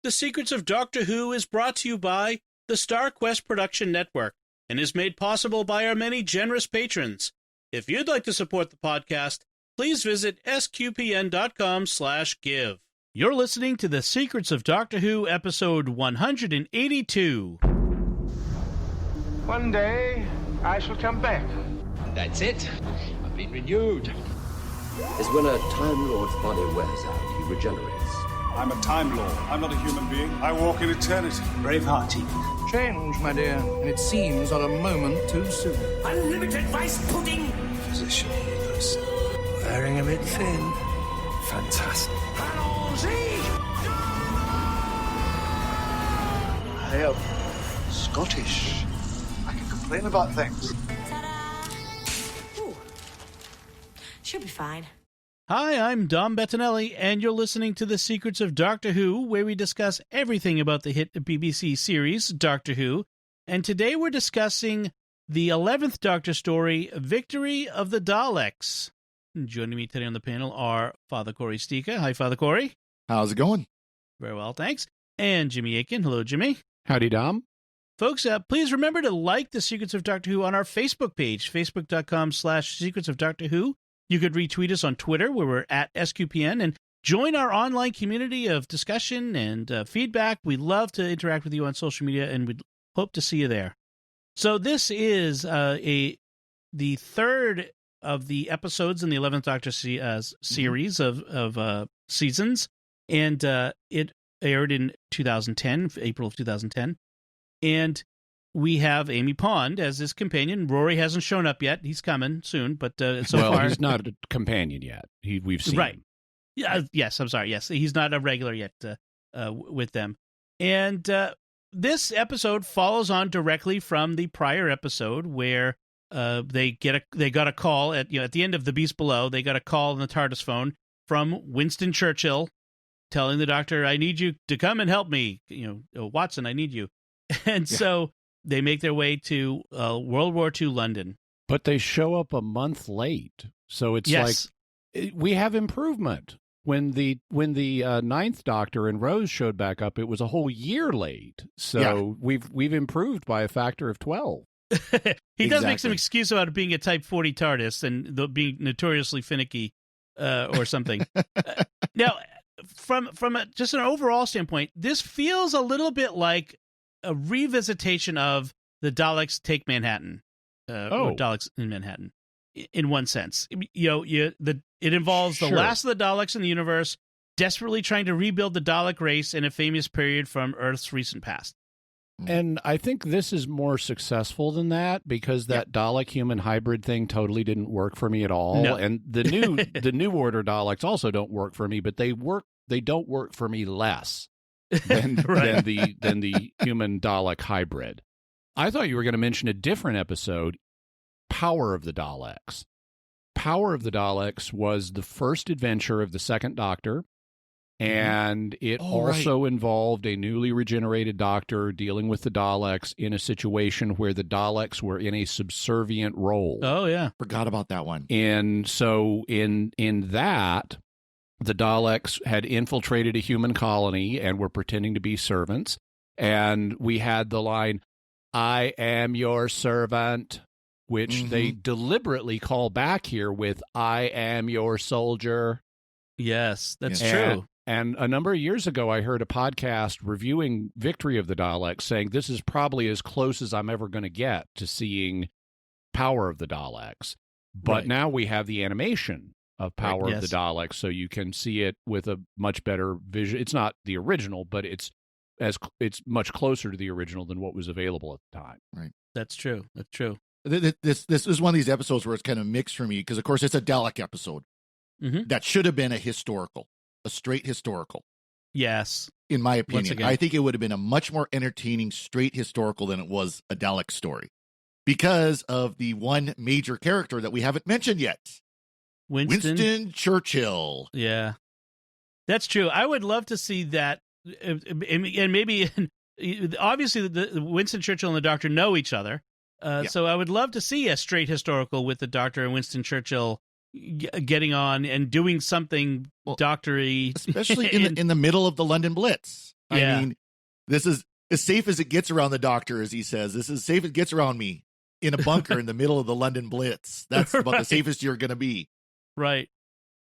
The Secrets of Doctor Who is brought to you by the Star Quest Production Network and is made possible by our many generous patrons. If you'd like to support the podcast, please visit sqpn.com/give. You're listening to The Secrets of Doctor Who, episode 182. One day, I shall come back. That's it. I've been renewed. Is when a Time Lord's body wears out, he regenerates. I'm a Time Lord. I'm not a human being. I walk in eternity. Braveheart. Change, my dear, and it seems on a moment too soon. Unlimited rice pudding. Physician healers. Wearing a bit thin. Fantastic. I am Scottish. I can complain about things. Ta-da! Ooh. Should be fine. Hi, I'm Dom Bettinelli, and you're listening to The Secrets of Doctor Who, where we discuss everything about the hit BBC series, Doctor Who. And today we're discussing the 11th Doctor story, Victory of the Daleks. Joining me today on the panel are Father Cory Sticha. Hi, Father Cory. How's it going? Very well, thanks. And Jimmy Akin. Hello, Jimmy. Howdy, Dom. Folks, please remember to like The Secrets of Doctor Who on our Facebook page, facebook.com/Secrets of Doctor Who. You could retweet us on Twitter, where we're at SQPN, and join our online community of discussion and feedback. We love to interact with you on social media, and we'd hope to see you there. So this is the third of the episodes in the 11th Doctor series of seasons, and it aired in 2010, April of 2010. And we have Amy Pond as his companion. Rory hasn't shown up yet. He's coming soon, but far... he's not a companion yet. We've seen him. Yeah, yes, I'm sorry. Yes, he's not a regular yet with them. And this episode follows on directly from the prior episode where they got a call at the end of The Beast Below. They got a call on the TARDIS phone from Winston Churchill telling the Doctor, "I need you to come and help me. Watson, I need you." And so they make their way to World War II London. But they show up a month late. So it's like we have improvement. When the Ninth Doctor and Rose showed back up, it was a whole year late. So we've improved by a factor of 12. He does make some excuse about it being a Type 40 TARDIS and being notoriously finicky or something. Now, from just an overall standpoint, this feels a little bit like a revisitation of the Daleks Take Manhattan, or Daleks in Manhattan, in one sense. It involves the last of the Daleks in the universe desperately trying to rebuild the Dalek race in a famous period from Earth's recent past. And I think this is more successful than that because that Dalek-human hybrid thing totally didn't work for me at all. No. And the New Order Daleks also don't work for me, but they don't work for me less than the human Dalek hybrid. I thought you were going to mention a different episode, Power of the Daleks. Power of the Daleks was the first adventure of the Second Doctor, and it involved a newly regenerated Doctor dealing with the Daleks in a situation where the Daleks were in a subservient role. Oh, yeah. Forgot about that one. And so in that, the Daleks had infiltrated a human colony and were pretending to be servants. And we had the line, "I am your servant," which they deliberately call back here with, "I am your soldier." Yes, that's true. And a number of years ago, I heard a podcast reviewing Victory of the Daleks saying this is probably as close as I'm ever going to get to seeing Power of the Daleks. But now we have the animation of Power of the Daleks, so you can see it with a much better vision. It's not the original, but it's much closer to the original than what was available at the time. Right. That's true. That's true. This is one of these episodes where it's kind of mixed for me because, of course, it's a Dalek episode. That should have been a straight historical. Yes. In my opinion. I think it would have been a much more entertaining straight historical than it was a Dalek story because of the one major character that we haven't mentioned yet. Winston Churchill. Yeah. That's true. I would love to see that. And maybe, obviously, the Winston Churchill and the Doctor know each other. So I would love to see a straight historical with the Doctor and Winston Churchill getting on and doing something doctory, especially in the middle of the London Blitz. Yeah. I mean, this is as safe as it gets around the Doctor, as he says. This is as safe as it gets around me in a bunker in the middle of the London Blitz. That's about the safest you're going to be. Right.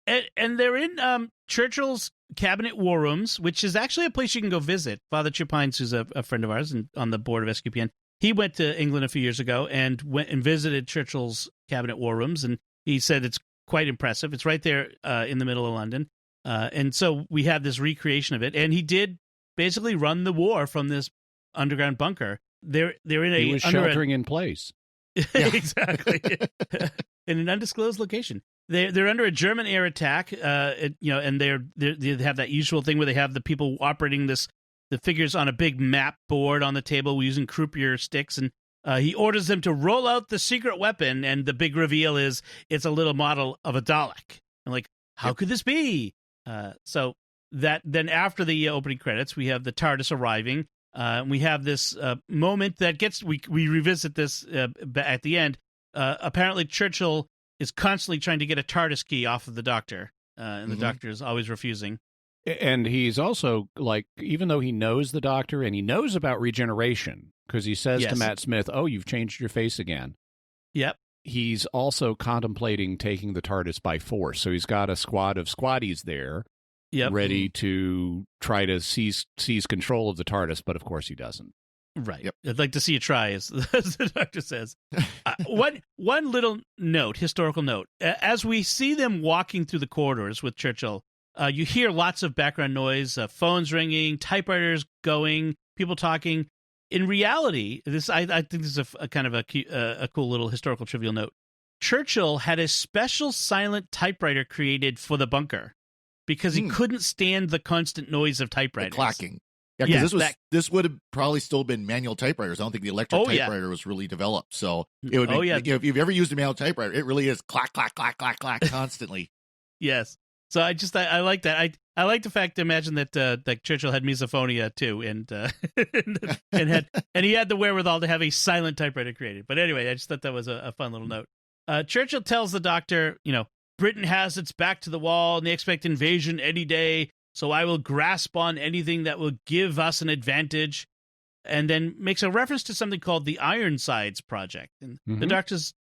And they're in Churchill's cabinet war rooms, which is actually a place you can go visit. Father Chupines, who's a friend of ours and on the board of SQPN, he went to England a few years ago and went and visited Churchill's cabinet war rooms, and he said it's quite impressive. It's right there in the middle of London. And so we have this recreation of it. And he did basically run the war from this underground bunker. They're in he was sheltering in place. Exactly. In an undisclosed location. They're under a German air attack, and they have that usual thing where they have the people operating the figures on a big map board on the table using croupier sticks, and he orders them to roll out the secret weapon, and the big reveal is it's a little model of a Dalek. I'm like, how could this be? So that then after the opening credits, we have the TARDIS arriving. We have this moment that we revisit this at the end. Apparently, Churchill is constantly trying to get a TARDIS key off of the Doctor, and the Doctor is always refusing. And he's also, like, even though he knows the Doctor and he knows about regeneration, because he says to Matt Smith, "Oh, you've changed your face again." Yep. He's also contemplating taking the TARDIS by force. So he's got a squad of squaddies there, ready to try to seize control of the TARDIS, but of course he doesn't. Right. Yep. I'd like to see you try, as the Doctor says. One little note, historical note. As we see them walking through the corridors with Churchill, you hear lots of background noise, phones ringing, typewriters going, people talking. In reality, I think this is a kind of a cool little historical trivial note. Churchill had a special silent typewriter created for the bunker because he couldn't stand the constant noise of typewriters. The clacking. Yeah, because this would have probably still been manual typewriters. I don't think the electric typewriter was really developed. So it would be, if you've ever used a manual typewriter, it really is clack, clack, clack, clack, clack constantly. Yes. So I like that. I like the fact to imagine that Churchill had misophonia too, and he had the wherewithal to have a silent typewriter created. But anyway, I just thought that was a fun little note. Churchill tells the Doctor, Britain has its back to the wall and they expect invasion any day. So I will grasp on anything that will give us an advantage, and then makes a reference to something called the Ironsides Project. And the Doctor's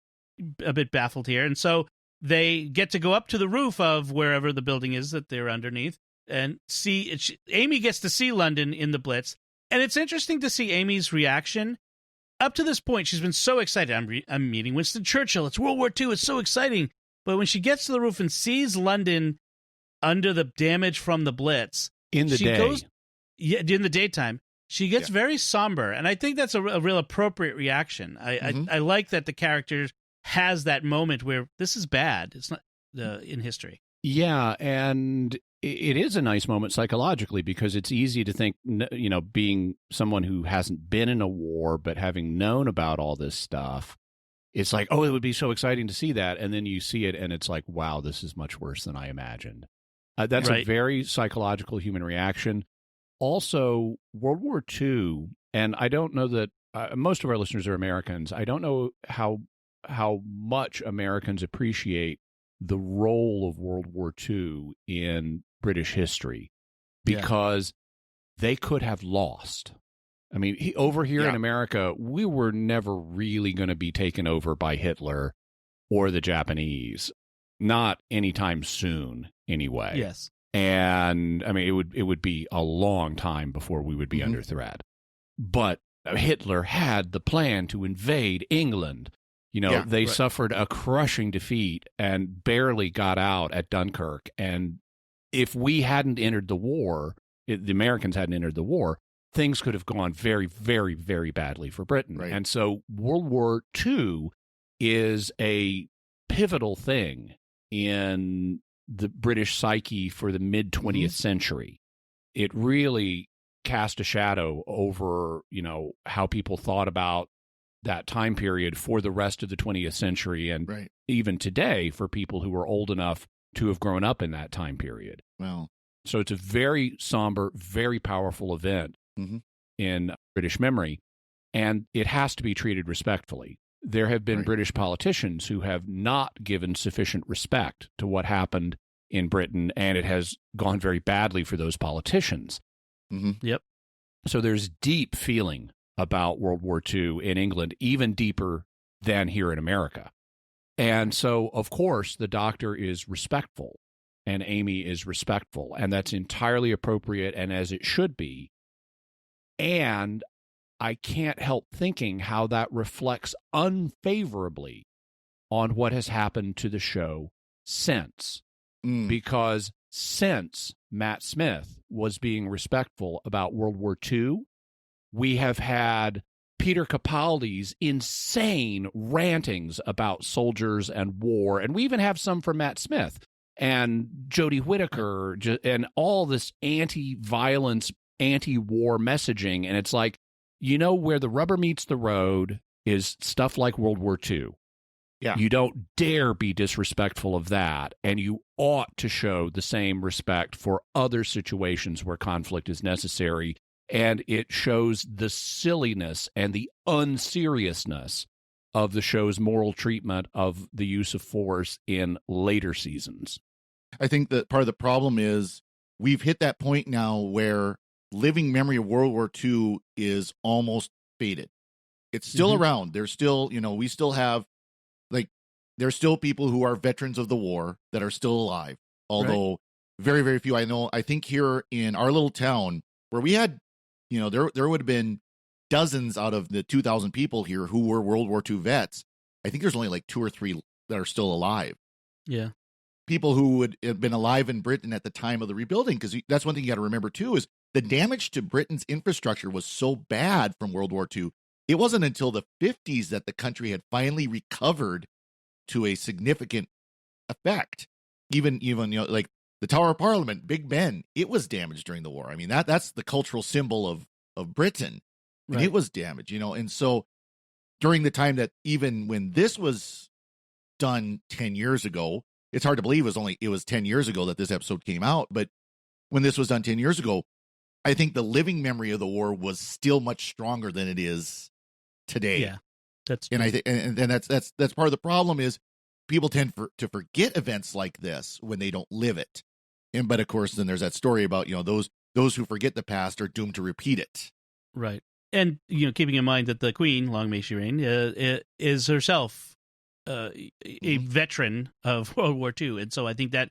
a bit baffled here. And so they get to go up to the roof of wherever the building is that they're underneath and see. Amy gets to see London in the Blitz. And it's interesting to see Amy's reaction. Up to this point, she's been so excited. I'm meeting Winston Churchill. It's World War II. It's so exciting. But when she gets to the roof and sees London under the damage from the Blitz in the daytime, she gets very somber, and I think that's a real appropriate reaction. I like that the character has that moment where this is bad. It's not in history. Yeah, and it is a nice moment psychologically because it's easy to think, being someone who hasn't been in a war but having known about all this stuff, it's like, oh, it would be so exciting to see that, and then you see it, and it's like, wow, this is much worse than I imagined. That's a very psychological human reaction. Also, World War II, and I don't know that most of our listeners are Americans. I don't know how much Americans appreciate the role of World War II in British history because they could have lost. I mean, over here in America, we were never really going to be taken over by Hitler or the Japanese. Not anytime soon, anyway. Yes. And, I mean, it would be a long time before we would be under threat. But Hitler had the plan to invade England. They suffered a crushing defeat and barely got out at Dunkirk. And if we hadn't entered the war, the Americans hadn't entered the war, things could have gone very, very, very badly for Britain. Right. And so World War II is a pivotal thing in the British psyche for the mid-20th century. It really cast a shadow over, how people thought about that time period for the rest of the 20th century and even today for people who are old enough to have grown up in that time period. Wow. So it's a very somber, very powerful event in British memory, and it has to be treated respectfully. There have been British politicians who have not given sufficient respect to what happened in Britain, and it has gone very badly for those politicians. Yep. So there's deep feeling about World War II in England, even deeper than here in America. And so, of course, the Doctor is respectful and Amy is respectful, and that's entirely appropriate and as it should be. And I can't help thinking how that reflects unfavorably on what has happened to the show since. Because since Matt Smith was being respectful about World War II, we have had Peter Capaldi's insane rantings about soldiers and war, and we even have some from Matt Smith and Jodie Whittaker and all this anti-violence, anti-war messaging. And it's like, where the rubber meets the road is stuff like World War II. Yeah. You don't dare be disrespectful of that, and you ought to show the same respect for other situations where conflict is necessary. And it shows the silliness and the unseriousness of the show's moral treatment of the use of force in later seasons. I think that part of the problem is we've hit that point now where living memory of World War II is almost faded. It's still around. There's still, we still have, there's still people who are veterans of the war that are still alive, although very, very few. I think here in our little town where we had, there would have been dozens out of the 2,000 people here who were World War II vets. I think there's only like 2 or 3 that are still alive. Yeah. People who would have been alive in Britain at the time of the rebuilding, because that's one thing you got to remember too, is the damage to Britain's infrastructure was so bad from World War II. It wasn't until the 50s that the country had finally recovered to a significant effect. Even like the Tower of Parliament, Big Ben, it was damaged during the war. I mean, that's the cultural symbol of Britain. And it was damaged, and so during the time that even when this was done 10 years ago, it's hard to believe it was 10 years ago that this episode came out, but when this was done 10 years ago, I think the living memory of the war was still much stronger than it is today. Yeah. That's true. And I think and that's part of the problem is people tend to forget events like this when they don't live it. But of course, then there's that story about, those who forget the past are doomed to repeat it. Right. And, keeping in mind that the Queen, long may she reign, is herself a veteran of World War II. And so I think that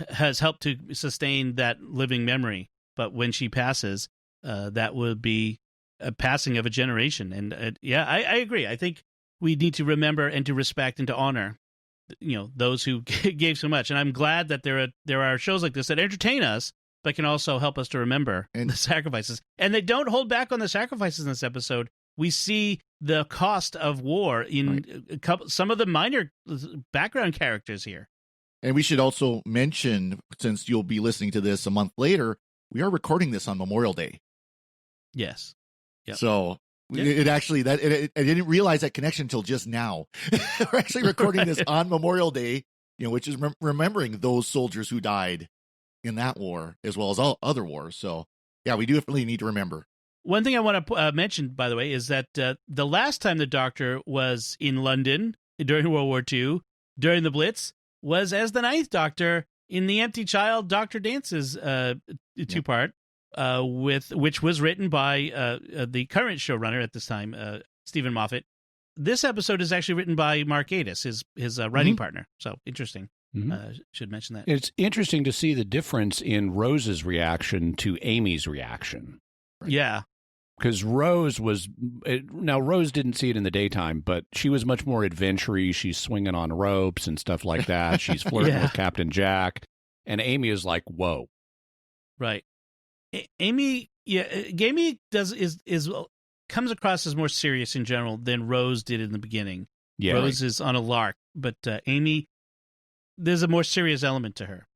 has helped to sustain that living memory. But when she passes, that would be a passing of a generation. And I agree. I think we need to remember and to respect and to honor, those who gave so much. And I'm glad that there are shows like this that entertain us, but can also help us to remember the sacrifices. And they don't hold back on the sacrifices in this episode. We see the cost of war in some of the minor background characters here. And we should also mention, since you'll be listening to this a month later, we are recording this on Memorial Day. Yes. Yep. So it actually, I didn't realize that connection until just now. We're actually recording this on Memorial Day, which is remembering those soldiers who died in that war, as well as all other wars. So, yeah, we definitely need to remember. One thing I want to mention, by the way, is that the last time the Doctor was in London during World War II, during the Blitz, was as the Ninth Doctor in the Empty Child Doctor Dances two-part, which was written by the current showrunner at this time, Stephen Moffatt. This episode is actually written by Mark Gatiss, his writing partner. So, interesting. Should mention that. It's interesting to see the difference in Rose's reaction to Amy's reaction. Right? Yeah. Because Rose didn't see it in the daytime, but she was much more adventure-y. She's swinging on ropes and stuff like that. She's flirting with Captain Jack. And Amy is like, whoa. Right. Amy comes across as more serious in general than Rose did in the beginning. Yeah, Rose is on a lark, but Amy, there's a more serious element to her.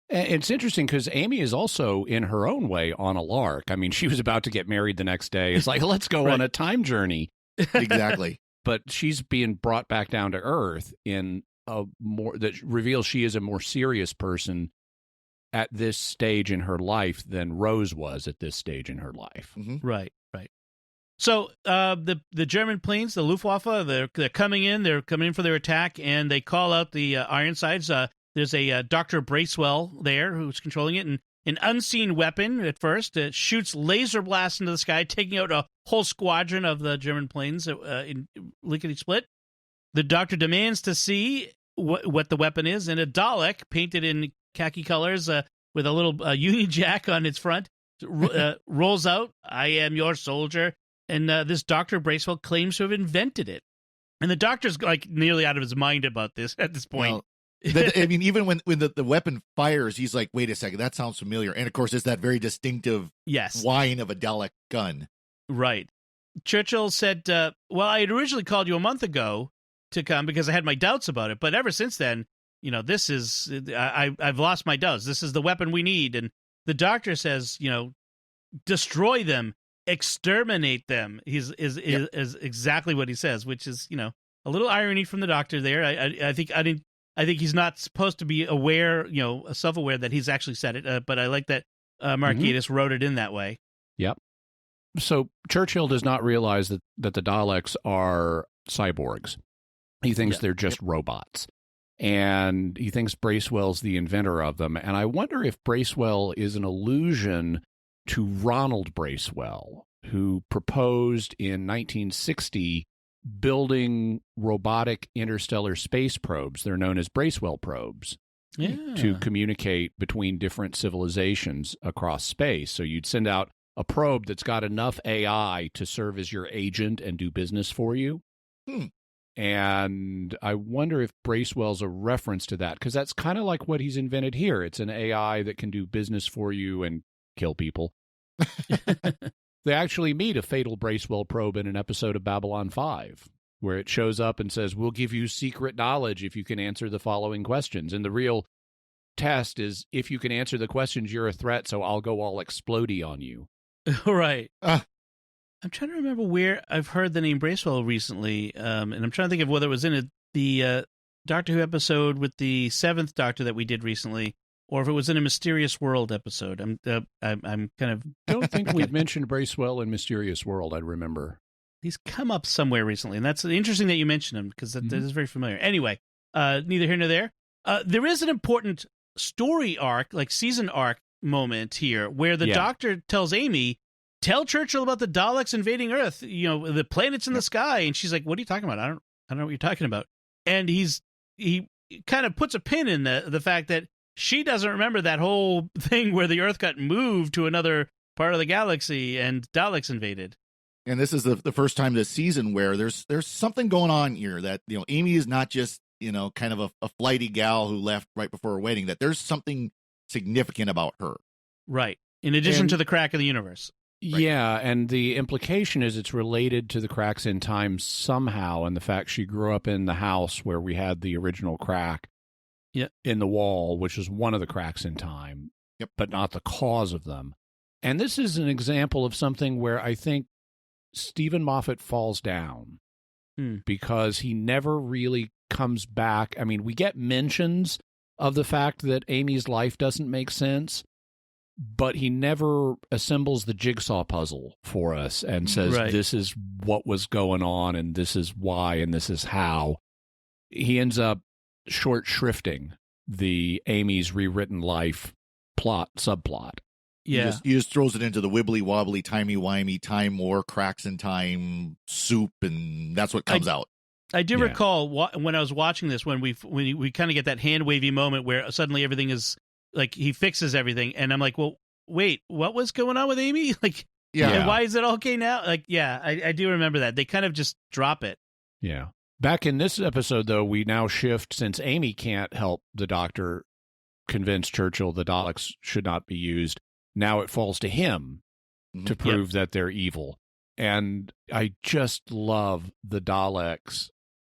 It's interesting because Amy is also, in her own way, on a lark. I mean, she was about to get married the next day. It's like, let's go on a time journey. Exactly. But she's being brought back down to earth in a more that reveals she is a more serious person at this stage in her life than Rose was at this stage in her life. Mm-hmm. Right. So the German planes, the Luftwaffe, they're coming in. They're coming in for their attack, and they call out the Ironsides. There's a Dr. Bracewell there who's controlling it, and an unseen weapon at first. It shoots laser blasts into the sky, taking out a whole squadron of the German planes in lickety-split. The Doctor demands to see what the weapon is, and a Dalek painted in khaki colors with a little Union Jack on its front rolls out. I am your soldier. And this Dr. Bracewell claims to have invented it. And the Doctor's like nearly out of his mind about this at this point. Well, I mean, even when the weapon fires, he's like, wait a second, that sounds familiar. And of course, it's that very distinctive whine of a Dalek gun. Right. Churchill said, well, I had originally called you a month ago to come because I had my doubts about it. But ever since then, this is, I've lost my doubts. This is the weapon we need. And the Doctor says, destroy them. Exterminate them is exactly what he says, which is a little irony from the Doctor there. I think he's not supposed to be aware, self-aware that he's actually said it. But I like that Mark Gatiss wrote it in that way. Yep. So Churchill does not realize that the Daleks are cyborgs. He thinks they're just robots, and he thinks Bracewell's the inventor of them. And I wonder if Bracewell is an allusion to Ronald Bracewell, who proposed in 1960 building robotic interstellar space probes. They're known as Bracewell probes to communicate between different civilizations across space. So you'd send out a probe that's got enough AI to serve as your agent and do business for you. And I wonder if Bracewell's a reference to that, because that's kind of like what he's invented here. It's an AI that can do business for you and kill people. They actually meet a fatal Bracewell probe in an episode of Babylon 5, where it shows up and says, we'll give you secret knowledge if you can answer the following questions. And the real test is, if you can answer the questions, you're a threat, so I'll go all explodey on you. Right. I'm trying to remember where I've heard the name Bracewell recently, and I'm trying to think of whether it was in the Doctor Who episode with the 7th Doctor that we did recently, or if it was in a Mysterious World episode. I'm kind of... don't think we've mentioned Bracewell in Mysterious World, I remember. He's come up somewhere recently, and that's interesting that you mentioned him, because that is very familiar. Anyway, neither here nor there. There is an important story arc, like season arc moment here, where the Doctor tells Amy, tell Churchill about the Daleks invading Earth, the planets in the sky. And she's like, what are you talking about? I don't know what you're talking about. And he kind of puts a pin in the fact that she doesn't remember that whole thing where the Earth got moved to another part of the galaxy and Daleks invaded. And this is the first time this season where there's something going on here that, Amy is not just, kind of a flighty gal who left right before her wedding, that there's something significant about her. Right. In addition to the crack of the universe. Right. Yeah, and the implication is it's related to the cracks in time somehow, and the fact she grew up in the house where we had the original crack in the wall, which is one of the cracks in time, but not the cause of them. And this is an example of something where I think Stephen Moffat falls down because he never really comes back. I mean, we get mentions of the fact that Amy's life doesn't make sense, but he never assembles the jigsaw puzzle for us and says, this is what was going on, and this is why, and this is how. He ends up short shrifting the Amy's rewritten life subplot. Yeah. He just throws it into the wibbly wobbly, timey-wimey, time war, cracks in time soup, and that's what comes out. I do recall when I was watching this, when we kind of get that hand-wavy moment where suddenly everything is, like, he fixes everything, and I'm like, well, wait, what was going on with Amy? Like, and why is it okay now? Like, I do remember that. They kind of just drop it. Yeah. Back in this episode, though, we now shift, since Amy can't help the Doctor convince Churchill the Daleks should not be used. Now it falls to him to prove that they're evil. And I just love the Daleks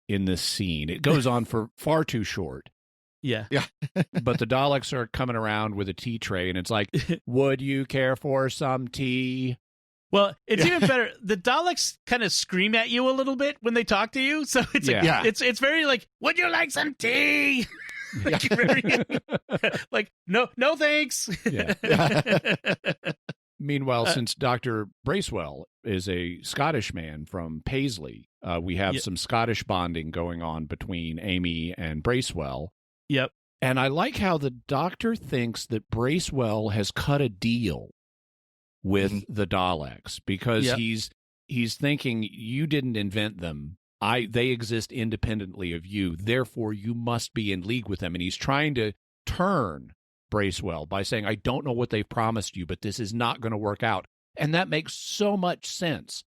in this scene. It goes on for far too short. Yeah. But the Daleks are coming around with a tea tray, and it's like, would you care for some tea? Well, it's even better. The Daleks kind of scream at you a little bit when they talk to you. So it's it's very like, would you like some tea? Like, no thanks. Meanwhile, since Dr. Bracewell is a Scottish man from Paisley, we have some Scottish bonding going on between Amy and Bracewell. Yep. And I like how the Doctor thinks that Bracewell has cut a deal with the Daleks because he's thinking, you didn't invent them. They exist independently of you. Therefore, you must be in league with them. And he's trying to turn Bracewell by saying, I don't know what they've promised you, but this is not going to work out. And that makes so much sense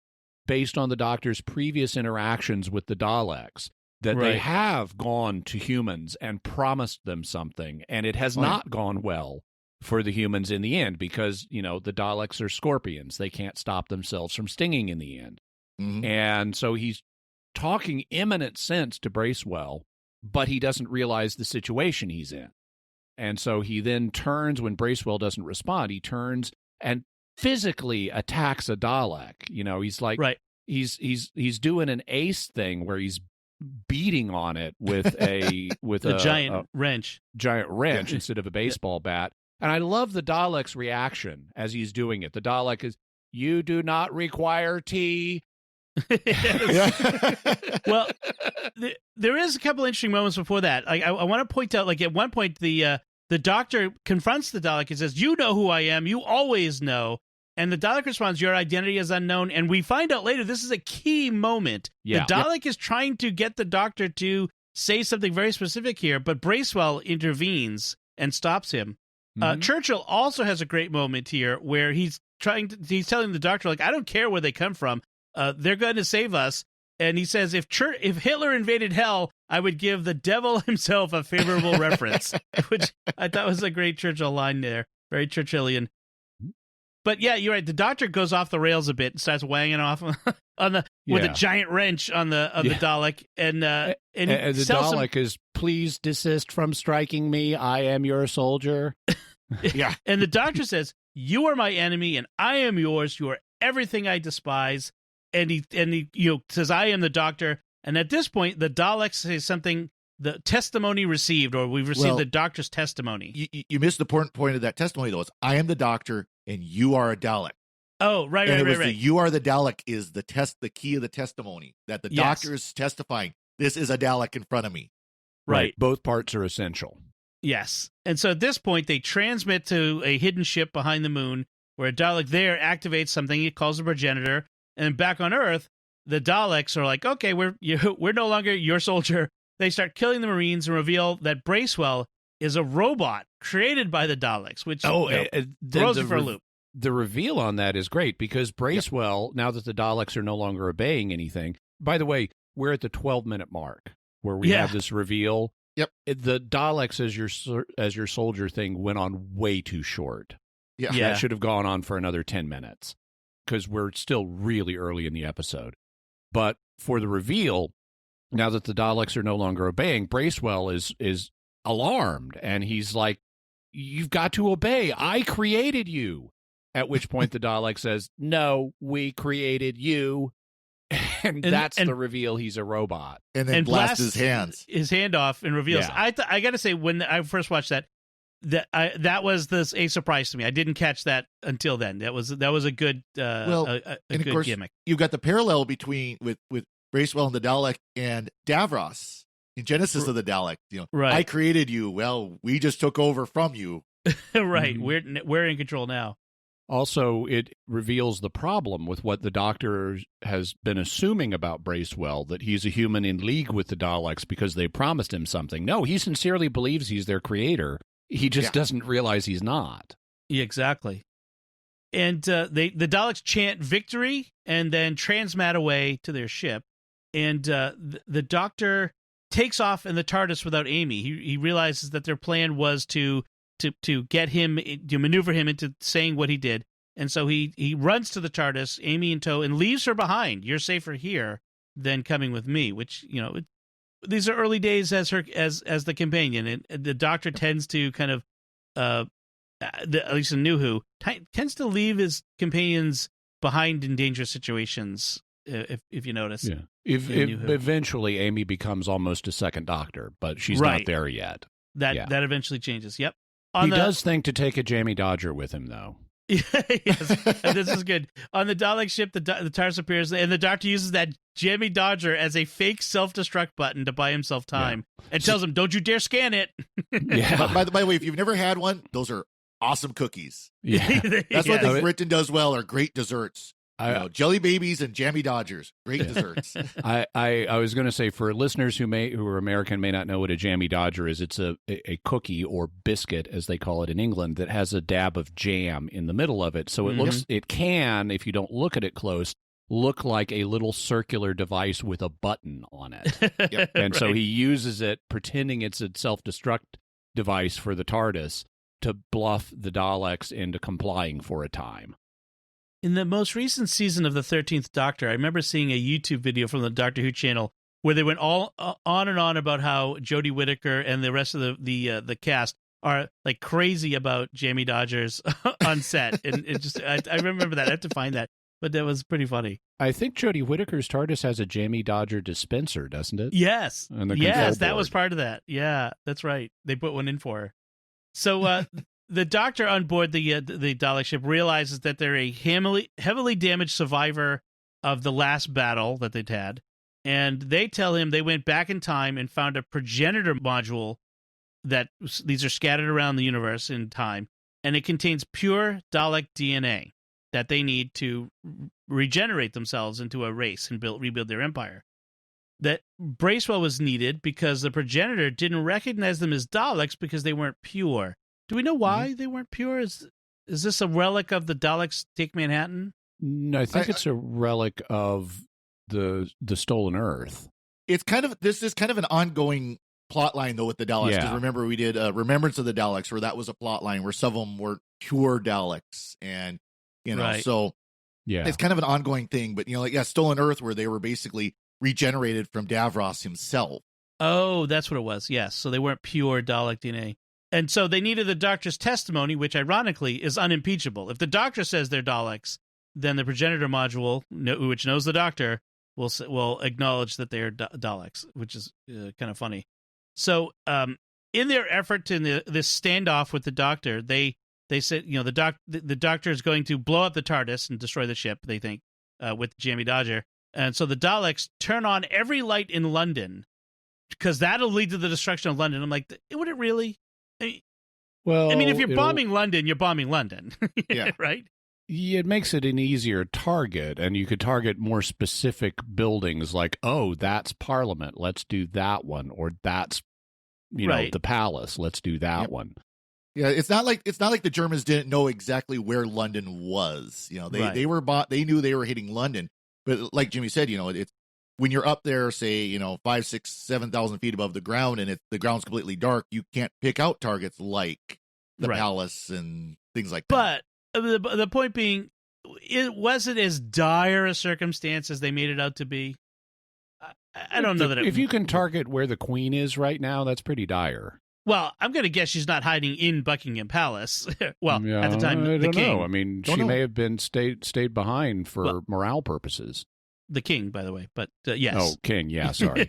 based on the Doctor's previous interactions with the Daleks, that they have gone to humans and promised them something, and it has not gone well for the humans in the end because, the Daleks are scorpions. They can't stop themselves from stinging in the end. Mm-hmm. And so he's talking imminent sense to Bracewell, but he doesn't realize the situation he's in. And so he then turns, when Bracewell doesn't respond, he turns and physically attacks a Dalek. He's like, he's doing an Ace thing where he's beating on it with a giant wrench instead of a baseball bat. And I love the Dalek's reaction as he's doing it. The Dalek is, you do not require tea. Well, there is a couple interesting moments before that. I want to point out, at one point, the Doctor confronts the Dalek and says, you know who I am. You always know. And the Dalek responds, your identity is unknown. And we find out later, this is a key moment. Yeah. The Dalek is trying to get the Doctor to say something very specific here, but Bracewell intervenes and stops him. Mm-hmm. Churchill also has a great moment here where he's telling the Doctor, I don't care where they come from. They're going to save us. And he says, if Hitler invaded hell, I would give the devil himself a favorable reference, which I thought was a great Churchill line there. Very Churchillian. But yeah, you're right. The Doctor goes off the rails a bit and starts wanging off with a giant wrench on the Dalek, and the Dalek is, please desist from striking me. I am your soldier. Yeah, and the Doctor says, you are my enemy, and I am yours. You are everything I despise. And he says, I am the Doctor. And at this point, the Daleks say something. The testimony received, or we've received the Doctor's testimony. You missed the important point of that testimony, though. It's, I am the Doctor, and you are a Dalek. Oh, right. You are the Dalek is the key of the testimony, that the Doctor is testifying. This is a Dalek in front of me. Right. Both parts are essential. Yes. And so at this point, they transmit to a hidden ship behind the moon, where a Dalek there activates something he calls a progenitor. And back on Earth, the Daleks are like, okay, we're no longer your soldier. They start killing the Marines and reveal that Bracewell is a robot created by the Daleks, which throws it for a loop. The reveal on that is great because Bracewell, now that the Daleks are no longer obeying anything, by the way, we're at the 12-minute mark where we have this reveal. Yep. The Daleks as your soldier thing went on way too short. Yeah. That should have gone on for another 10 minutes because we're still really early in the episode. But for the reveal, now that the Daleks are no longer obeying, Bracewell is alarmed, and he's like, you've got to obey. I created you. At which point the Dalek says, no, we created you. And that's the reveal. He's a robot. And then blasts his hand off and reveals. Yeah. I got to say, when I first watched that was a surprise to me. I didn't catch that until then. That was a good a good course, gimmick. You've got the parallel between with Bracewell and the Dalek and Davros in Genesis of the Dalek. Right. I created you. Well, we just took over from you. Right. We're in control now. Also, it reveals the problem with what the Doctor has been assuming about Bracewell, that he's a human in league with the Daleks because they promised him something. No, he sincerely believes he's their creator. He just doesn't realize he's not. Yeah, exactly. And the Daleks chant victory and then transmat away to their ship. And the Doctor takes off in the TARDIS without Amy. He realizes that their plan was to get him, to maneuver him into saying what he did. And so he runs to the TARDIS, Amy in tow, and leaves her behind. You're safer here than coming with me, which, these are early days as the companion. And the Doctor tends to kind of, at least in New Who, tends to leave his companions behind in dangerous situations, if you notice. Yeah. Eventually, Amy becomes almost a second Doctor, but she's not there yet. That eventually changes. Yep. He does think to take a Jamie Dodger with him, though. Yes, and this is good. On the Dalek ship, the TARDIS appears, and the Doctor uses that Jammy Dodger as a fake self-destruct button to buy himself time, and tells him, "Don't you dare scan it." Yeah. By the way, if you've never had one, those are awesome cookies. Yeah, that's one thing Britain does well. Are great desserts. Jelly babies and Jammy Dodgers, great desserts. I was going to say, for listeners who are American, may not know what a Jammy Dodger is. It's a cookie or biscuit, as they call it in England, that has a dab of jam in the middle of it. So it can, if you don't look at it close, look like a little circular device with a button on it. Yep. And so he uses it, pretending it's a self-destruct device for the TARDIS, to bluff the Daleks into complying for a time. In the most recent season of the 13th Doctor, I remember seeing a YouTube video from the Doctor Who channel where they went all on and on about how Jodie Whittaker and the rest of the cast are like crazy about Jammy Dodgers on set. And it just, I remember that. I have to find that. But that was pretty funny. I think Jodie Whittaker's TARDIS has a Jammy Dodger dispenser, doesn't it? Yes. Yes, that was part of that. Yeah, that's right. They put one in for her. So the Doctor on board the Dalek ship realizes that they're a heavily damaged survivor of the last battle that they'd had, and they tell him they went back in time and found a progenitor module that these are scattered around the universe in time, and it contains pure Dalek DNA that they need to regenerate themselves into a race and rebuild their empire. That Bracewell was needed because the progenitor didn't recognize them as Daleks because they weren't pure. Do we know why they weren't pure? Is this a relic of the Daleks take Manhattan? No, I think it's a relic of the Stolen Earth. It's this is kind of an ongoing plot line though with the Daleks. Because remember, we did Remembrance of the Daleks, where that was a plot line where some of them were pure Daleks, and so it's kind of an ongoing thing. But Stolen Earth, where they were basically regenerated from Davros himself. Oh, that's what it was. Yes, so they weren't pure Dalek DNA. And so they needed the Doctor's testimony, which ironically is unimpeachable. If the Doctor says they're Daleks, then the progenitor module, which knows the Doctor, will acknowledge that they are Daleks, which is kind of funny. So in their effort to this standoff with the Doctor, they said, the Doctor is going to blow up the TARDIS and destroy the ship, they think, with Jammy Dodger. And so the Daleks turn on every light in London because that'll lead to the destruction of London. I'm like, would it really? Well, I mean, if you're bombing London, you're bombing London, right? It makes it an easier target, and you could target more specific buildings like, oh, that's Parliament, let's do that one, or that's, the palace, let's do that one. Yeah, it's not like the Germans didn't know exactly where London was. They knew they were hitting London, but like Jimmy said, it's when you're up there, say, 5, 6, 7,000 feet above the ground, and the ground's completely dark, you can't pick out targets like the palace and things like that. But the point being, it wasn't as dire a circumstance as they made it out to be. I don't know that if you can target where the Queen is right now, that's pretty dire. Well, I'm going to guess she's not hiding in Buckingham Palace. Well, at the time, I the don't king. know. I mean, she may have been stayed behind for morale purposes. The king, by the way, but yes. Oh, king, yeah, sorry.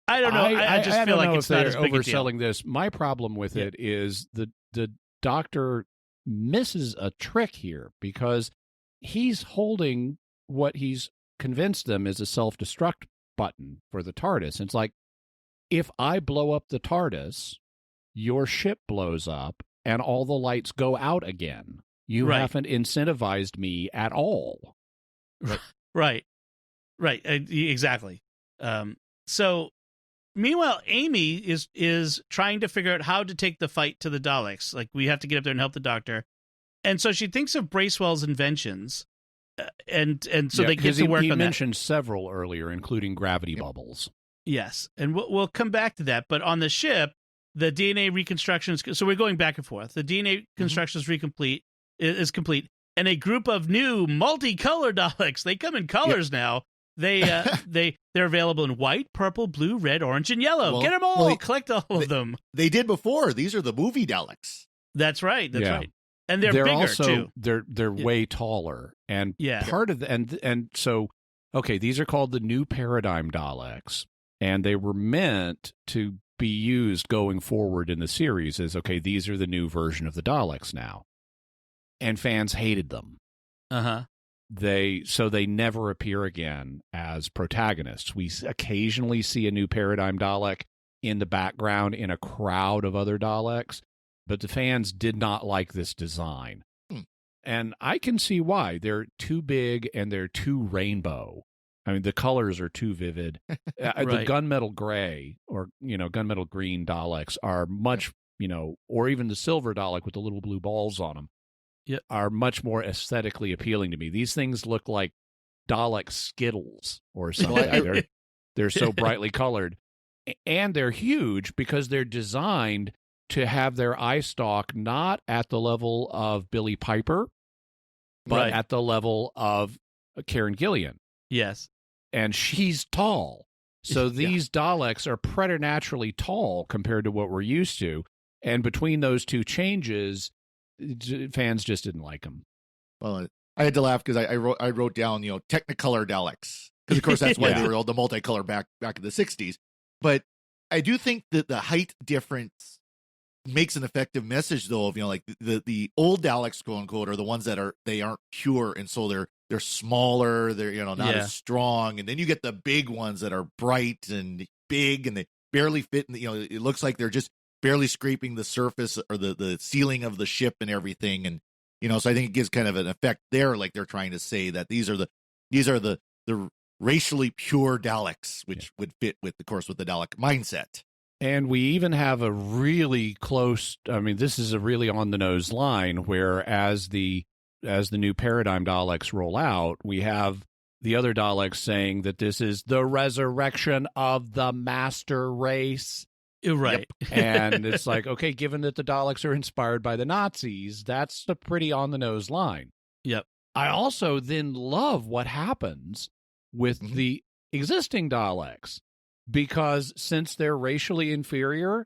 I don't know. I just feel like it's not as big overselling this. My problem with it is the Doctor misses a trick here because he's holding what he's convinced them is a self-destruct button for the TARDIS. And it's like, if I blow up the TARDIS, your ship blows up and all the lights go out again. You haven't incentivized me at all. Right. Exactly. So, meanwhile, Amy is trying to figure out how to take the fight to the Daleks. Like, we have to get up there and help the Doctor, and so she thinks of Bracewell's inventions, and so they get to work on that. He mentioned several earlier, including gravity bubbles. Yes, and we'll come back to that. But on the ship, the DNA reconstruction is, so we're going back and forth. The DNA construction is complete. And a group of new multicolored Daleks. They come in colors now. They're available in white, purple, blue, red, orange, and yellow. Get them all. Collect all of them. They did before. These are the movie Daleks. That's right. Right. And they're bigger also, too. They're way taller. And part of the and so these are called the New Paradigm Daleks, and they were meant to be used going forward in the series as these are the new version of the Daleks now. and fans hated them. Uh-huh. So they never appear again as protagonists. We occasionally see a new Paradigm Dalek in the background in a crowd of other Daleks, but the fans did not like this design. And I can see why. They're too big and they're too rainbow. I mean, the colors are too vivid. The gunmetal gray or, gunmetal green Daleks are much, or even the silver Dalek with the little blue balls on them are much more aesthetically appealing to me. These things look like Dalek Skittles or something. They're so brightly colored. And they're huge because they're designed to have their eye stalk not at the level of Billie Piper, but at the level of Karen Gillian. Yes. And she's tall. So these Daleks are preternaturally tall compared to what we're used to. And between those two changes, fans just didn't like them. Well, I had to laugh because I wrote down, Technicolor Daleks. Because, of course, that's why they were all the multicolor back in the 60s. But I do think that the height difference makes an effective message, though, of, like the old Daleks, quote unquote, are the ones that aren't pure. And so they're smaller, they're, not as strong. And then you get the big ones that are bright and big and they barely fit in it looks like they're just barely scraping the surface or the ceiling of the ship and everything. And, so I think it gives kind of an effect there. Like they're trying to say that these are the racially pure Daleks, which would fit with the Dalek mindset. And we even have a really close, this is a really on-the-nose line where as the new Paradigm Daleks roll out, we have the other Daleks saying that this is the resurrection of the master race. Right. Yep. And it's like, okay, given that the Daleks are inspired by the Nazis, that's a pretty on-the-nose line. Yep. I also then love what happens with the existing Daleks. Because since they're racially inferior,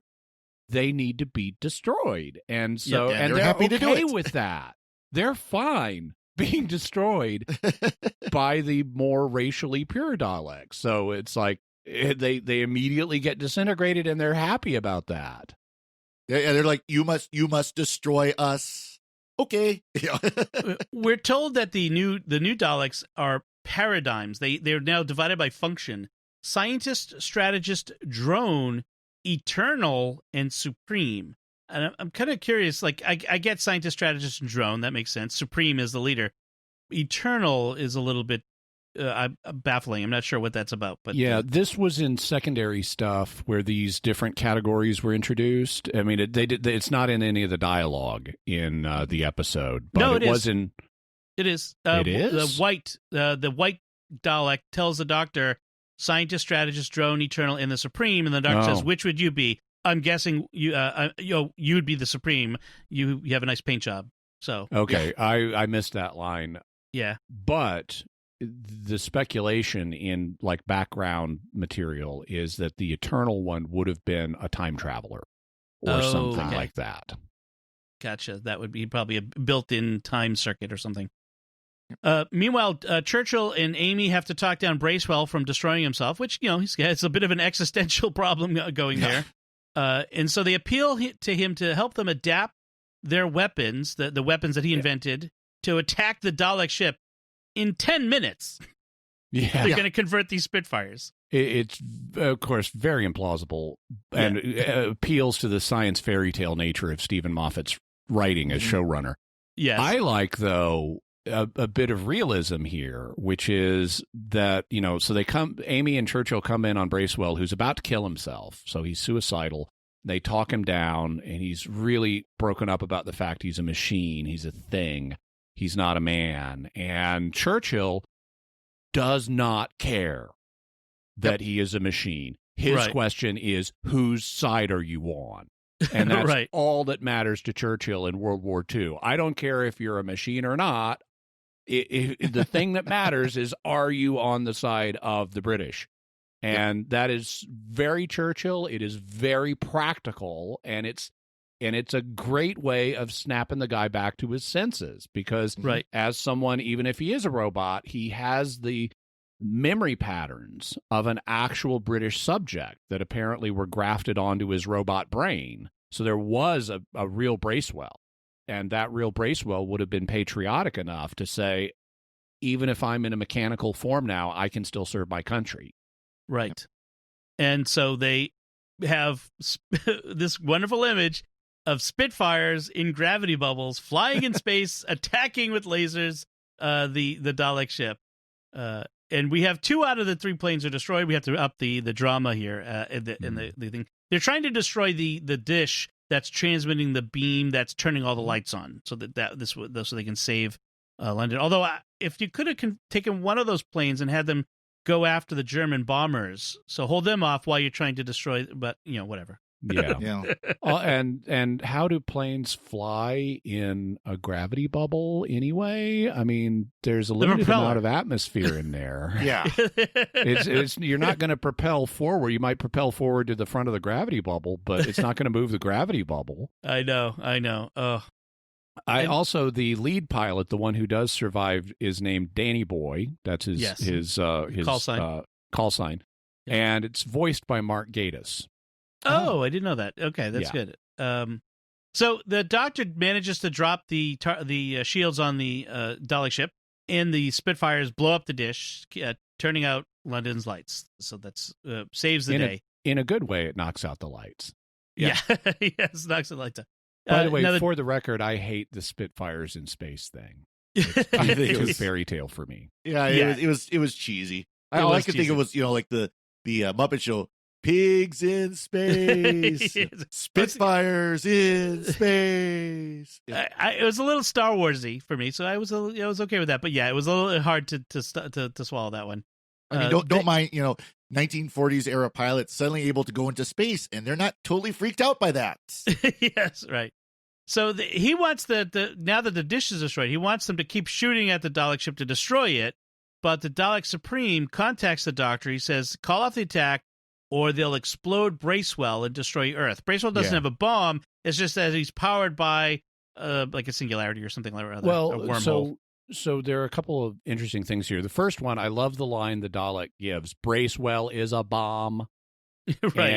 they need to be destroyed. And so and they're happy okay to do it. with that. They're fine being destroyed by the more racially pure Daleks. So it's like they immediately get disintegrated and they're happy about that. Yeah, they're like, you must destroy us. Okay. We're told that the new Daleks are paradigms. They're now divided by function. Scientist, strategist, drone, eternal, and supreme. And I'm kind of curious, like, I get scientist, strategist, and drone. That makes sense. Supreme is the leader. Eternal is a little bit baffling. I'm not sure what that's about. But yeah, this was in secondary stuff where these different categories were introduced. I mean, it's not in any of the dialogue in the episode. But no, it was in. It is. It is? The white Dalek tells the Doctor, scientist, strategist, drone, eternal, and the supreme, and the Doctor says, which would you be? I'm guessing you'd be the supreme. You have a nice paint job. So okay, I missed that line. Yeah, but the speculation in like background material is that the eternal one would have been a time traveler or something like that. Gotcha. That would be probably a built-in time circuit or something. Meanwhile, Churchill and Amy have to talk down Bracewell from destroying himself, which, it's a bit of an existential problem going there. And so they appeal to him to help them adapt their weapons, the weapons that he invented, to attack the Dalek ship in 10 minutes. Yeah. They're going to convert these Spitfires. It's, of course, very implausible and appeals to the science fairy tale nature of Stephen Moffat's writing as showrunner. Yes. I like, though, a bit of realism here, which is that, so Amy and Churchill come in on Bracewell, who's about to kill himself. So he's suicidal. They talk him down, and he's really broken up about the fact he's a machine. He's a thing. He's not a man. And Churchill does not care that he is a machine. His question is, whose side are you on? And that's all that matters to Churchill in World War II. I don't care if you're a machine or not. The thing that matters is, are you on the side of the British? And that is very Churchill. It is very practical, and it's a great way of snapping the guy back to his senses because as someone, even if he is a robot, he has the memory patterns of an actual British subject that apparently were grafted onto his robot brain. So there was a real Bracewell. that real Bracewell would have been patriotic enough to say, even if I'm in a mechanical form now, I can still serve my country. Right. And so they have this wonderful image of Spitfires in gravity bubbles flying in space, attacking with lasers the Dalek ship. And we have 2 out of the 3 planes are destroyed. We have to up the drama here in the thing. They're trying to destroy the dish that's transmitting the beam that's turning all the lights on, so so they can save London. Although if you could have taken one of those planes and had them go after the German bombers, so hold them off while you're trying to destroy. But whatever. Yeah. And how do planes fly in a gravity bubble anyway? I mean, there's a limited amount of atmosphere in there. Yeah. You're not going to propel forward. You might propel forward to the front of the gravity bubble, but it's not going to move the gravity bubble. I know. Oh. Also, the lead pilot, the one who does survive, is named Danny Boy. That's his call sign. Yeah. And it's voiced by Mark Gatiss. Oh, I didn't know that. Okay, that's good. So the Doctor manages to drop the shields on the Dalek ship, and the Spitfires blow up the dish, turning out London's lights. So that's saves the day. In a good way, it knocks out the lights. Yeah. Yes, knocks the lights out. By the way, for the record, I hate the Spitfires in space thing. I think it was fairy tale for me. Yeah, it was cheesy. All I could think it was like the Muppet Show. Pigs in space, Spitfires in space. Yeah. It was a little Star Warsy for me, so I was okay with that. But yeah, it was a little hard to swallow that one. I mean, don't mind 1940s era pilots suddenly able to go into space, and they're not totally freaked out by that. Yes, right. So he wants now that the dish is destroyed, he wants them to keep shooting at the Dalek ship to destroy it. But the Dalek Supreme contacts the Doctor. He says, "Call off the attack, or they'll explode Bracewell and destroy Earth." Bracewell doesn't have a bomb. It's just that he's powered by like a singularity or something like that. Well, a wormhole. So there are a couple of interesting things here. The first one, I love the line the Dalek gives: "Bracewell is a bomb." Right.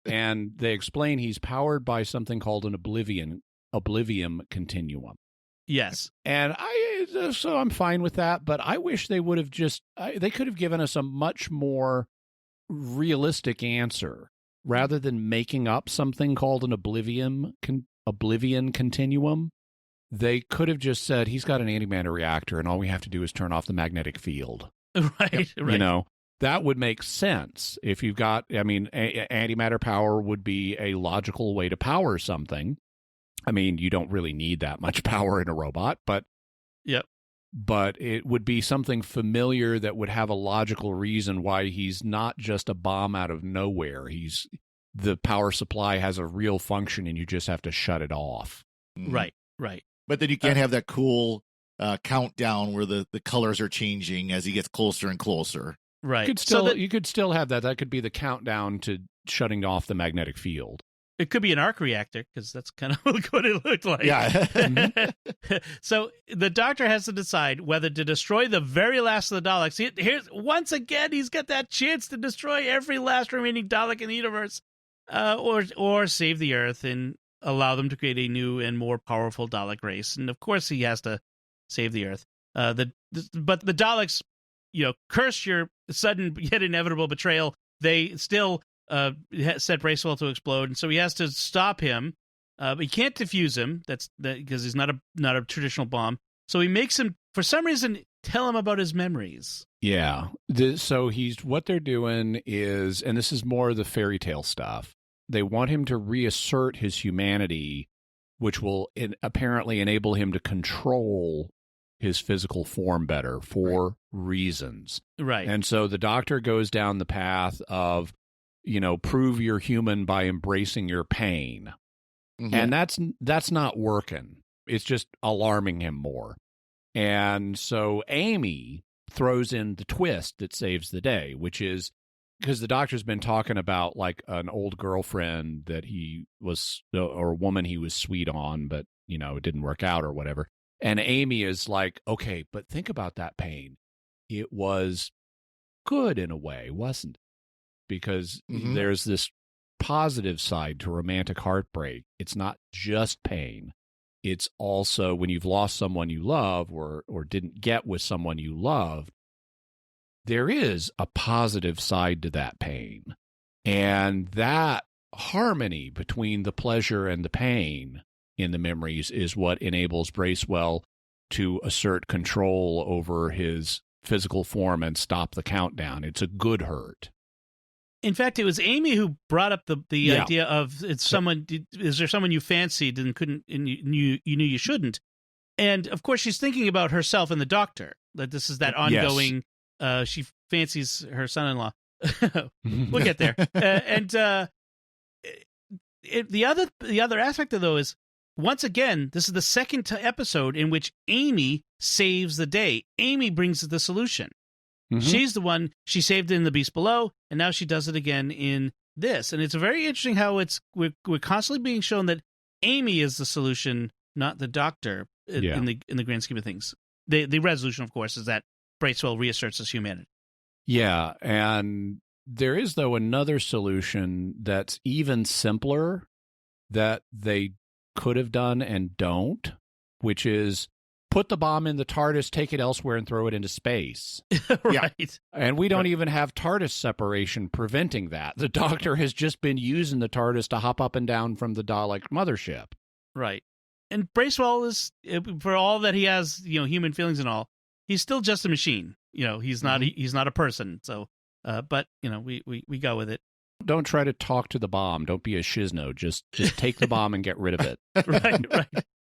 And they explain he's powered by something called an oblivium continuum. Yes. And I'm fine with that, but I wish they would have they could have given us a much more realistic answer rather than making up something called an oblivion continuum. They could have just said he's got an antimatter reactor and all we have to do is turn off the magnetic field. Right. That would make sense. If you've got, antimatter power would be a logical way to power something. I mean, you don't really need that much power in a robot, but it would be something familiar that would have a logical reason why he's not just a bomb out of nowhere. The power supply has a real function and you just have to shut it off. Right. But then you can't have that cool countdown where the colors are changing as he gets closer and closer. Right. You could still have that. That could be the countdown to shutting off the magnetic field. It could be an arc reactor, because that's kind of what it looked like. Yeah. So the Doctor has to decide whether to destroy the very last of the Daleks. Here's once again, he's got that chance to destroy every last remaining Dalek in the universe, or save the Earth and allow them to create a new and more powerful Dalek race. And of course, he has to save the Earth. But the Daleks, curse your sudden yet inevitable betrayal. They still set Bracewell to explode, and so he has to stop him. But he can't defuse him. That's because he's not a traditional bomb. So he makes him, for some reason, tell him about his memories. Yeah. So what they're doing is, and this is more the fairy tale stuff. They want him to reassert his humanity, which will apparently enable him to control his physical form better for reasons. Right. And so the Doctor goes down the path of, prove you're human by embracing your pain. Mm-hmm. And that's not working. It's just alarming him more. And so Amy throws in the twist that saves the day, which is because the Doctor's been talking about like an old girlfriend that he was, or a woman he was sweet on, but, it didn't work out or whatever. And Amy is like, okay, but think about that pain. It was good in a way, wasn't it? Because there's this positive side to romantic heartbreak. It's not just pain. it's also when you've lost someone you love or didn't get with someone you love, there is a positive side to that pain. And that harmony between the pleasure and the pain in the memories is what enables Bracewell to assert control over his physical form and stop the countdown. It's a good hurt. In fact, it was Amy who brought up the idea of is there someone you fancied and couldn't, and you knew you shouldn't. And of course, she's thinking about herself and the doctor, that this is that ongoing, she fancies her son-in-law. We'll get there. The other aspect of though is, once again, this is the second episode in which Amy saves the day. Amy brings the solution. Mm-hmm. She's the one, she saved it in The Beast Below, and now she does it again in this. And it's very interesting how we're constantly being shown that Amy is the solution, not the doctor, in the grand scheme of things. The resolution, of course, is that Bracewell reasserts his humanity. Yeah, and there is, though, another solution that's even simpler that they could have done and don't, which is put the bomb in the TARDIS, take it elsewhere, and throw it into space. Right. Yeah. And we don't even have TARDIS separation preventing that. The Doctor has just been using the TARDIS to hop up and down from the Dalek mothership. Right. And Bracewell is, for all that he has, human feelings and all, he's still just a machine. He's not he's not a person. So, but we go with it. Don't try to talk to the bomb. Don't be a shizno. Just take the bomb and get rid of it. Right.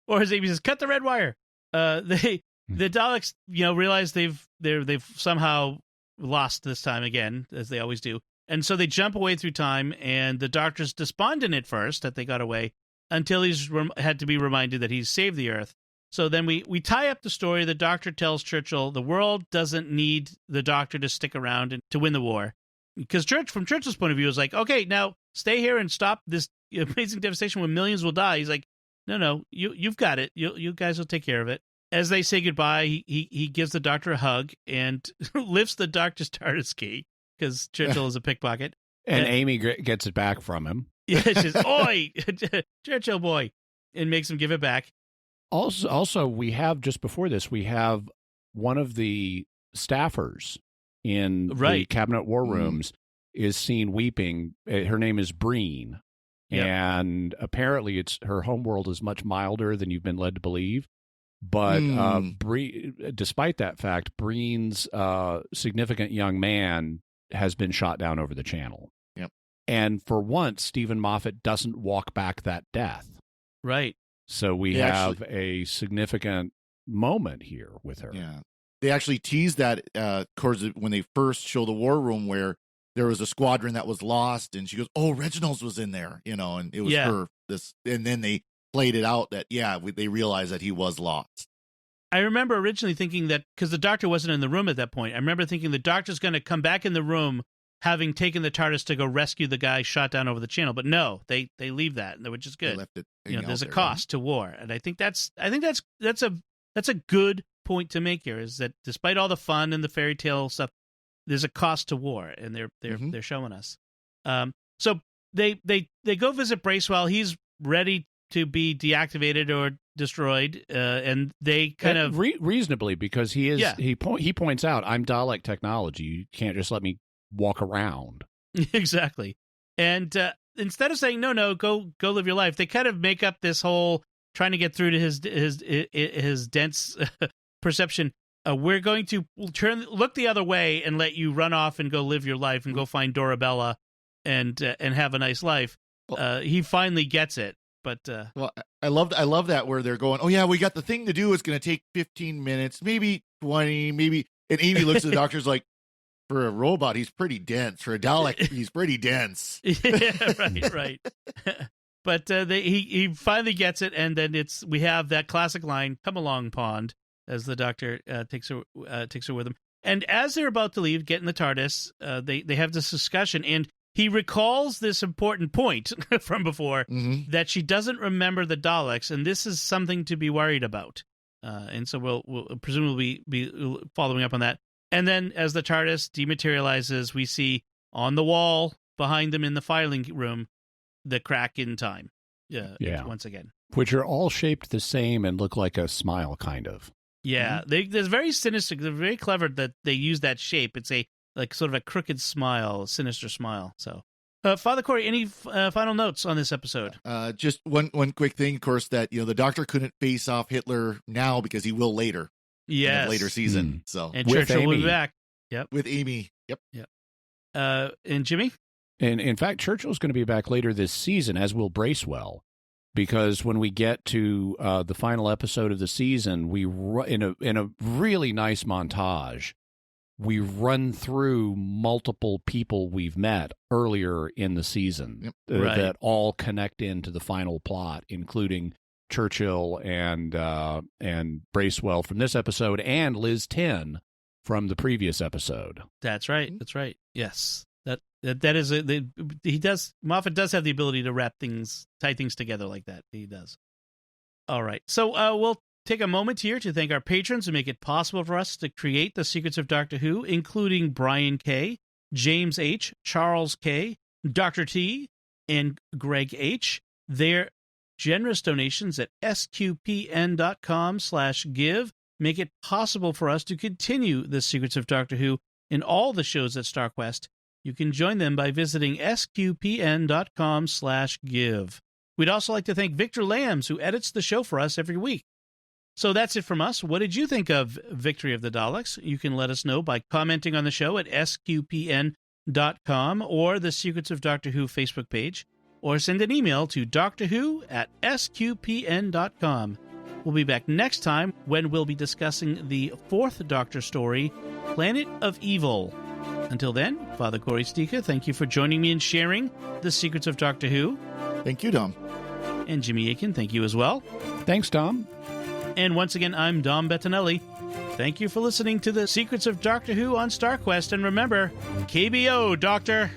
Or as Amy says, cut the red wire. The Daleks, realize they've somehow lost this time again, as they always do, and so they jump away through time. And the Doctor's despondent at first that they got away, until he's had to be reminded that he's saved the Earth. So then we tie up the story. The Doctor tells Churchill the world doesn't need the Doctor to stick around and to win the war, because from Churchill's point of view, is like, okay, now stay here and stop this amazing devastation when millions will die. He's like, no, you've got it. You guys will take care of it. As they say goodbye, he gives the Doctor a hug and lifts the Doctor's TARDIS key, because Churchill is a pickpocket. And Amy gets it back from him. Yeah, she says, "Oi, Churchill boy," and makes him give it back. Also, we have, just before this, we have one of the staffers in the cabinet war rooms is seen weeping. Her name is Breen. Yep. And apparently her homeworld is much milder than you've been led to believe. But despite that fact, Breen's significant young man has been shot down over the channel. Yep. And for once, Stephen Moffat doesn't walk back that death. Right. So we have a significant moment here with her. Yeah. They actually teased that, of course, when they first show the war room, where there was a squadron that was lost, and she goes, "Oh, Reginald's was in there," and it was her. And then they played it out that, they realized that he was lost. I remember originally thinking that, because the Doctor wasn't in the room at that point, I remember thinking the Doctor's going to come back in the room, having taken the TARDIS to go rescue the guy shot down over the channel. But no, they leave that, which is good. They left it. There's a cost to war, and I think that's a good point to make here, is that despite all the fun and the fairy tale stuff, there's a cost to war, and they're showing us. So they go visit Bracewell. He's ready to be deactivated or destroyed, and they kind of reasonably, because he is. Yeah. He points out, "I'm Dalek technology. You can't just let me walk around." Exactly. And instead of saying no, go live your life, they kind of make up this whole trying to get through to his dense perception. We're going to look the other way and let you run off and go live your life and go find Dorabella and have a nice life. He finally gets it. But I love that, where they're going, "Oh yeah, we got the thing to do. It's going to take 15 minutes, maybe 20, maybe." And Amy looks at the Doctor's like, "For a robot, he's pretty dense. For a Dalek, he's pretty dense." Yeah, right. But he finally gets it, and then we have that classic line, "Come along, Pond," as the Doctor takes her with him. And as they're about to leave, get in the TARDIS, they have this discussion, and he recalls this important point from before, that she doesn't remember the Daleks, and this is something to be worried about. And so we'll presumably be following up on that. And then as the TARDIS dematerializes, we see on the wall behind them in the filing room the crack in time. Once again. Which are all shaped the same and look like a smile, kind of. Yeah, they're very sinister. They're very clever that they use that shape. It's a sort of a crooked smile, sinister smile. So, Father Cory, any final notes on this episode? Just one quick thing, of course, that the Doctor couldn't face off Hitler now because he will later. Yes, in a later season. So, and Churchill will be back. Yep, with Amy. Yep. And Jimmy. And in fact, Churchill's going to be back later this season, as will Bracewell. Because when we get to the final episode of the season, we in a really nice montage, we run through multiple people we've met earlier in the season that all connect into the final plot, including Churchill and Bracewell from this episode and Liz 10 from the previous episode. That's right. That's right. Yes. That is Moffatt does have the ability to tie things together like that. He does. All right. So we'll take a moment here to thank our patrons who make it possible for us to create the Secrets of Doctor Who, including Brian K., James H., Charles K., Dr. T., and Greg H. Their generous donations at sqpn.com/give make it possible for us to continue the Secrets of Doctor Who in all the shows at StarQuest. You can join them by visiting sqpn.com/give. We'd also like to thank Victor Lambs, who edits the show for us every week. So that's it from us. What did you think of Victory of the Daleks? You can let us know by commenting on the show at sqpn.com or the Secrets of Doctor Who Facebook page, or send an email to doctorwho@sqpn.com. We'll be back next time when we'll be discussing the 4th Doctor story, Planet of Evil. Until then, Father Cory Sticha, thank you for joining me and sharing the Secrets of Doctor Who. Thank you, Dom. And Jimmy Akin, thank you as well. Thanks, Dom. And once again, I'm Dom Bettinelli. Thank you for listening to the Secrets of Doctor Who on StarQuest. And remember, KBO, Doctor.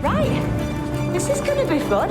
Right. This is going to be fun.